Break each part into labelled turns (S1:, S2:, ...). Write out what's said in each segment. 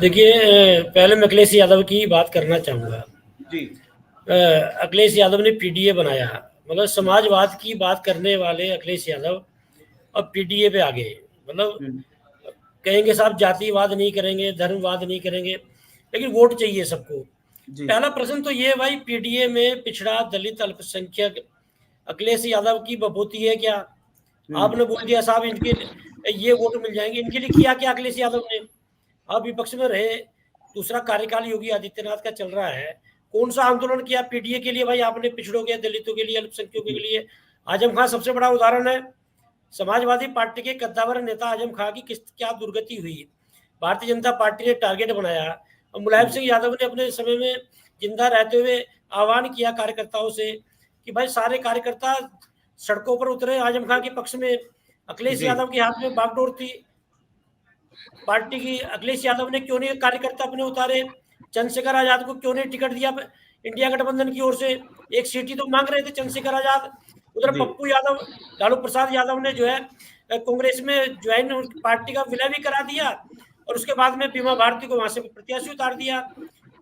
S1: देखिए, पहले मैं अखिलेश यादव की बात करना चाहूँगा।
S2: जी।
S1: अखिलेश यादव ने पीडीए बनाया, मतलब समाजवाद की बात करने वाले अखिलेश यादव अब पीडीए पे आ गए। मतलब
S2: हम्म।
S1: कहेंगे साहब जातिवाद नहीं करेंगे, धर्मवाद नहीं करेंगे, लेकिन वोट चाहिए सबको।
S2: जी।
S1: पहला प्रश्न तो ये भाई, पीडीए में पिछड़ा, दलित, अल्पसंख्यक अखिलेश यादव की बभूती है क्या?
S2: हम्म।
S1: आपने बोल दिया साहब इनके ये वोट मिल जाएंगे, इनके लिए किया क्या अखिलेश यादव ने? आप विपक्ष में रहे, दूसरा कार्यकाल योगी आदित्यनाथ का चल रहा है, कौन सा आंदोलन किया पीडीए के लिए भाई आपने? पिछड़ों के, दलितों के लिए, अल्पसंख्यकों के
S2: जी।
S1: लिए। आजम खान सबसे बड़ा उदाहरण है। समाजवादी पार्टी के कद्दावर नेता आजम खान की किस क्या दुर्गति हुई, भारतीय जनता पार्टी ने टारगेट बनाया। और मुलायम
S2: हम्म।
S1: सिंह यादव ने अपने समय में जिंदा रहते हुए आह्वान किया कार्यकर्ताओं से कि भाई सारे कार्यकर्ता सड़कों पर उतरे आजम खान के पक्ष में। अखिलेश
S2: जी।
S1: यादव के हाथ में बागडोर थी पार्टी की, अखिलेश यादव ने क्यों नहीं कार्यकर्ता अपने उतारे? चंद्रशेखर आजाद को क्यों नहीं टिकट दिया इंडिया गठबंधन की ओर से? एक सीट ही तो मांग रहे थे चंद्रशेखर आजाद। उधर
S2: जी।
S1: पप्पू यादव, लालू प्रसाद यादव ने जो है कांग्रेस में ज्वाइन पार्टी का विलय भी करा दिया, और उसके बाद में बीमा भारती को वहां से प्रत्याशी उतार दिया।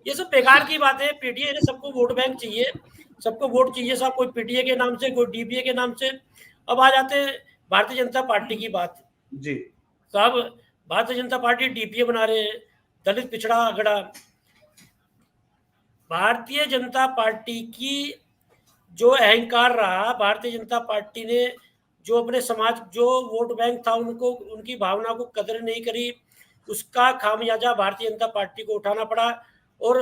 S1: ये सब बेकार की बात है। पीडीए ने सबको वोट बैंक चाहिए, सबको वोट चाहिए साहब, कोई पीडीए के नाम से, कोई डीपीए के नाम से। अब आ जाते हैं भारतीय जनता पार्टी की बात।
S2: जी।
S1: साहब भारतीय जनता पार्टी डीपीए बना रहे हैं, दलित पिछड़ा अगड़ा। भारतीय जनता पार्टी की जो अहंकार रहा, भारतीय जनता पार्टी ने जो अपने समाज, जो वोट बैंक था, उनको, उनकी भावना को कदर नहीं करी, उसका खामियाजा भारतीय जनता पार्टी को उठाना पड़ा। और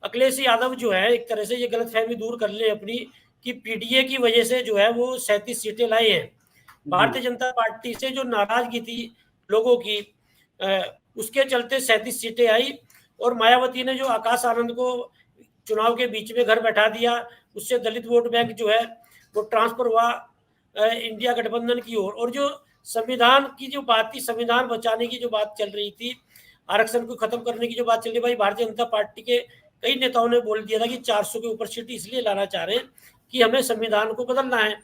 S1: अखिलेश यादव जो है, एक तरह से ये गलतफहमी दूर कर ले अपनी कि पीडीए की वजह से जो है वो 37 सीटें लाई हैं।
S2: जी।
S1: भारतीय जनता पार्टी से जो नाराजगी थी लोगों की, उसके चलते 37 सीटें आई। और मायावती ने जो आकाश आनंद को चुनाव के बीच में घर बैठा दिया, उससे दलित वोट बैंक जो है वो ट्रांसफर हुआ इंडिया गठबंधन की ओर। और जो संविधान की जो बात थी, संविधान बचाने की जो बात चल रही थी, आरक्षण को खत्म करने की जो बात चल रही, भाई भारतीय जनता पार्टी के कई नेताओं ने बोल दिया था कि 400 के ऊपर सीट इसलिए लाना चाह रहे हैं कि हमें संविधान को बदलना है।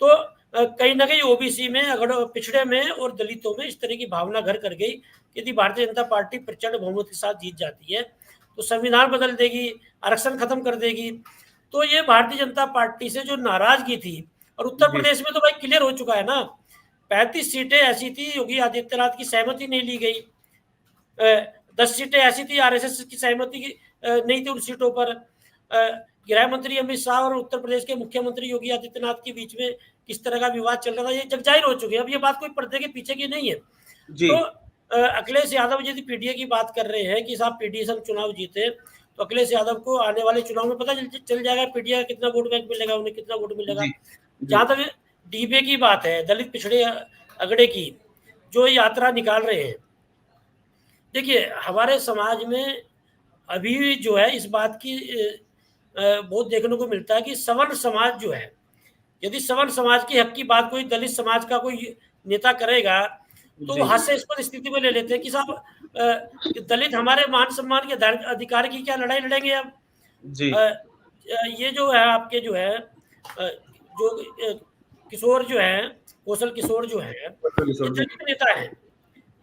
S1: तो कहीं ना कहीं ओबीसी में, अगर पिछड़े में और दलितों में इस तरह की भावना घर कर गई कि यदि भारतीय जनता पार्टी प्रचंड बहुमत के साथ जीत जाती है तो संविधान बदल देगी, आरक्षण खत्म कर देगी। तो ये भारतीय जनता पार्टी से जो नाराजगी थी, और उत्तर
S2: जी।
S1: प्रदेश में तो भाई क्लियर हो चुका है ना, 35 सीटें ऐसी थी योगी आदित्यनाथ की सहमति नहीं ली गई, 10 सीटें ऐसी थी आरएसएस की सहमति नहीं थी उन सीटों पर। गृह मंत्री अमित शाह और उत्तर प्रदेश के मुख्यमंत्री योगी आदित्यनाथ के बीच में किस तरह का विवाद चल रहा था, ये जगजाहिर हो चुके हैं। अब ये बात कोई पर्दे के पीछे की नहीं है।
S2: जी।
S1: तो अखिलेश यादव यदि पीडीए की बात कर रहे हैं कि साहब पीडीए से हम चुनाव जीते, तो अखिलेश यादव को आने वाले चुनाव में पता चल जाएगा पीडीए का कितना वोट बैंक मिलेगा, उन्हें कितना वोट मिलेगा।
S2: जी। जी।
S1: जहां तक डीबीए की बात है, दलित पिछड़े अगड़े की जो यात्रा निकाल रहे हैं, देखिए हमारे समाज में अभी भी जो है इस बात की बहुत देखने को मिलता है कि सवर्ण समाज जो है, यदि सवर्ण समाज की हक की बात कोई दलित समाज का कोई नेता करेगा, तो वो
S2: जी।
S1: हास्यास्पद स्थिति में ले लेते हैं कि साहब दलित हमारे मान सम्मान के अधिकार की क्या लड़ाई लड़ेंगे अब?
S2: जी।
S1: ये जो है आपके जो है जो किशोर जो है, कौशल किशोर जो है, ये दलित नेता है।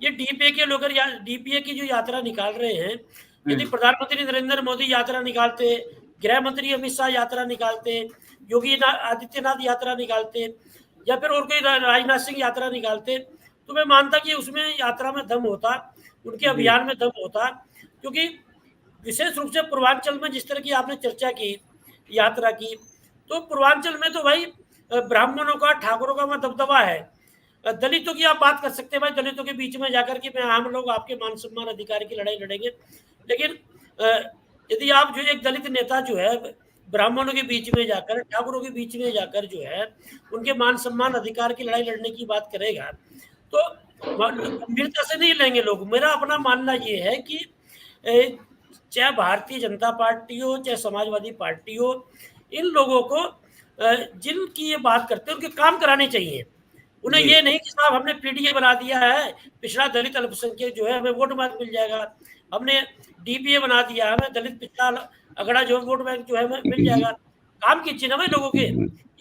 S1: ये डीपीए के लोग, या डीपीए की जो यात्रा निकाल रहे हैं, यदि प्रधानमंत्री नरेंद्र मोदी यात्रा निकालते, गृह मंत्री अमित शाह यात्रा निकालते, योगी आदित्यनाथ यात्रा निकालते, या फिर और कोई राजनाथ सिंह यात्रा निकालते, तो मैं मानता कि उसमें यात्रा में दम होता, उनके
S2: जी।
S1: अभियान में दम होता। क्योंकि विशेष रूप से पूर्वांचल में जिस तरह की आपने चर्चा की यात्रा की, तो पूर्वांचल में तो भाई ब्राह्मणों का, ठाकुरों का वहां दबदबा है। दलितों की आप बात कर सकते हैं भाई, दलितों के बीच में जाकर के मैं, हम लोग आपके मान सम्मान अधिकार की लड़ाई लड़ेंगे, लेकिन यदि आप जो एक दलित नेता जो है ब्राह्मणों के बीच में जाकर, ठाकुरों के बीच में जाकर जो है उनके मान सम्मान अधिकार की लड़ाई लड़ने की बात करेगा, तो गंभीरता से नहीं लेंगे लोग। मेरा अपना मानना ये है कि चाहे भारतीय जनता पार्टी हो, चाहे समाजवादी पार्टी हो, इन लोगों को जिनकी ये बात करते हैं उनके काम कराने चाहिए। उन्हें
S2: जी।
S1: ये नहीं कि साहब हमने पीडीए बना दिया है, पिछड़ा दलित अल्पसंख्यक जो है हमें वोट बैंक मिल जाएगा, हमने डीपीए बना दिया, हमें दलित पिछड़ा अगड़ा जो वोट बैंक जो है मिल जाएगा। काम कीजिए ना भाई लोगों के। ये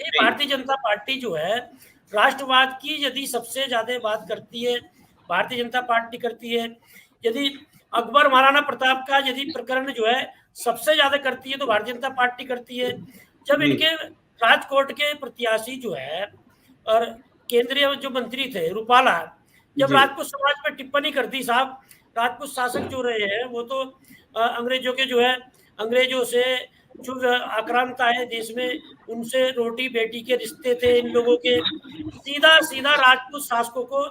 S2: जी।
S1: भारतीय जनता पार्टी जो है राष्ट्रवाद की यदि सबसे ज्यादा बात करती है, भारतीय जनता पार्टी करती है। यदि अकबर महाराणा प्रताप का यदि प्रकरण जो है सबसे ज्यादा करती है तो भारतीय जनता पार्टी करती है। जब
S2: जी।
S1: इनके राजकोट के प्रत्याशी जो है और केंद्रीय जो मंत्री थे रूपाला, जब
S2: जी।
S1: राजपूत समाज पर टिप्पणी कर दी, साहब राजपूत शासक जो रहे हैं वो तो अंग्रेजों के जो है अंग्रेजों से जो आक्रांत आए देश में, उनसे रोटी बेटी के रिश्ते थे इन लोगों के। सीधा सीधा राजपूत शासकों को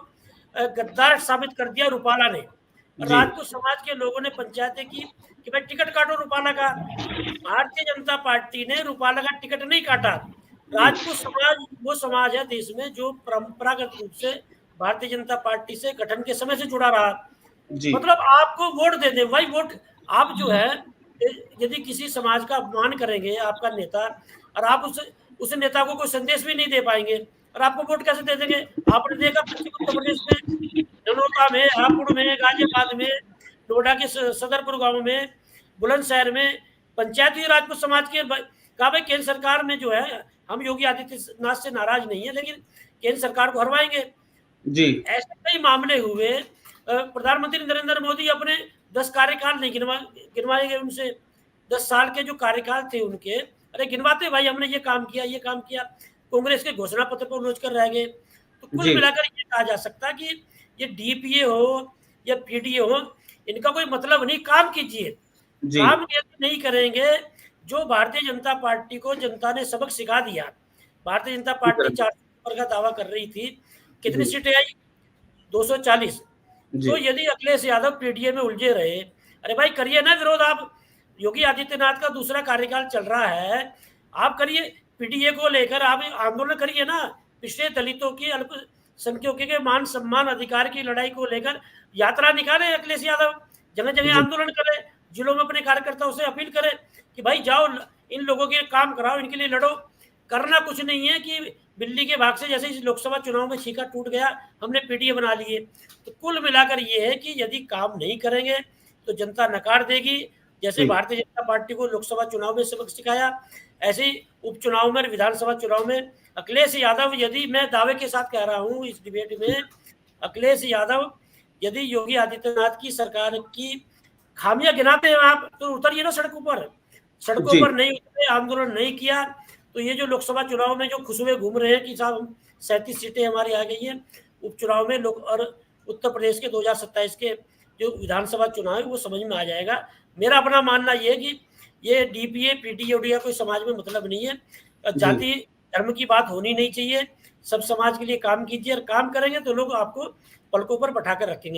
S1: गद्दार साबित कर दिया रूपाला ने।
S2: जी।
S1: राजपूत समाज के लोगों ने पंचायतें की कि भाई टिकट काटो रूपाला का। भारतीय जनता पार्टी ने रूपाला का टिकट नहीं काटा।
S2: जी।
S1: राजपूत समाज वो समाज है देश में जो परंपरागत रूप से भारतीय जनता पार्टी से गठन के समय से जुड़ा रहा।
S2: जी।
S1: मतलब आपको वोट दे दे भाई, वोट आप जो है यदि किसी समाज का अपमान करेंगे आपका नेता, और आप उस नेता को कोई संदेश भी नहीं दे पाएंगे, और आपको वोट कैसे दे देंगे? आपने देखा पश्चिम उत्तर प्रदेश में ननौता में, हापुड़ में, गाजियाबाद में, नोएडा के सदरपुर गांव में, बुलंदशहर में पंचायत हुई राजपूत समाज के। कहा भाई केंद्र सरकार में जो है हम योगी आदित्यनाथ से नाराज नहीं है, लेकिन केंद्र सरकार को हरवाएंगे।
S2: जी।
S1: ऐसे कई मामले हुए। प्रधानमंत्री नरेंद्र मोदी अपने 10 कार्यकाल नहीं गिनवाए गए उनसे। 10 साल के जो कार्यकाल थे उनके, अरे गिनवाते भाई हमने ये काम किया, ये काम किया। कांग्रेस के घोषणा पत्र पर उलझ कर रह गए। तो कुल
S2: जी।
S1: मिलाकर ये कहा जा सकता है कि ये डीपीए हो या पीडीए हो, इनका कोई मतलब नहीं। काम कीजिए,
S2: जी।
S1: काम यदि नहीं करेंगे, जो भारतीय जनता पार्टी को जनता ने सबक सिखा दिया। भारतीय जनता पार्टी 400 का दावा कर रही थी, कितनी
S2: जी।
S1: सीटें आई? 240।
S2: जी।
S1: तो यदि अखिलेश यादव पीडीए में उलझे रहे, अरे भाई करिए ना विरोध आप। योगी आदित्यनाथ का दूसरा कार्यकाल चल रहा है, आप करिए पीडीए को लेकर, आप आंदोलन करिए ना। पिछड़े दलितों की, अल्पसंख्यकों के मान सम्मान अधिकार की लड़ाई को लेकर यात्रा निकाले अखिलेश यादव, जगह जगह
S2: जी।
S1: आंदोलन करे, जिलों में अपने कार्यकर्ताओं से अपील करे कि भाई जाओ इन लोगों के काम कराओ, इनके लिए लड़ो। करना कुछ नहीं है कि बिल्ली के भाग से, जैसे इस लोकसभा चुनाव में छीका टूट गया, हमने पीडीए बना लिए। तो कुल मिलाकर ये है कि यदि काम नहीं करेंगे तो जनता नकार देगी। जैसे
S2: जी।
S1: भारतीय जनता पार्टी को लोकसभा चुनाव में सबक सिखाया, ऐसे ही उपचुनाव में, विधानसभा चुनाव में अखिलेश यादव, यदि मैं दावे के साथ कह रहा हूं इस डिबेट में, अखिलेश यादव यदि योगी आदित्यनाथ की सरकार की खामियां गिनाते हैं आप, तो उतरिए ना सड़कों पर। सड़कों
S2: जी।
S1: पर नहीं उतरे, आंदोलन नहीं किया, तो ये जो लोकसभा चुनाव में जो खुशबुएं घूम रहे हैं कि साहब हम 37 सीटें हमारी आ गई हैं, उपचुनाव में लोग, और उत्तर प्रदेश के 2027 के जो विधानसभा चुनाव है वो समझ में आ जाएगा। मेरा अपना मानना ये है कि ये डीपीए पीडीए उड़िया कोई समाज में मतलब नहीं है।
S2: जी।
S1: जाति धर्म की बात होनी नहीं चाहिए। सब समाज के लिए काम कीजिए, और काम करेंगे तो लोग आपको पलकों पर बैठा कर रखेंगे।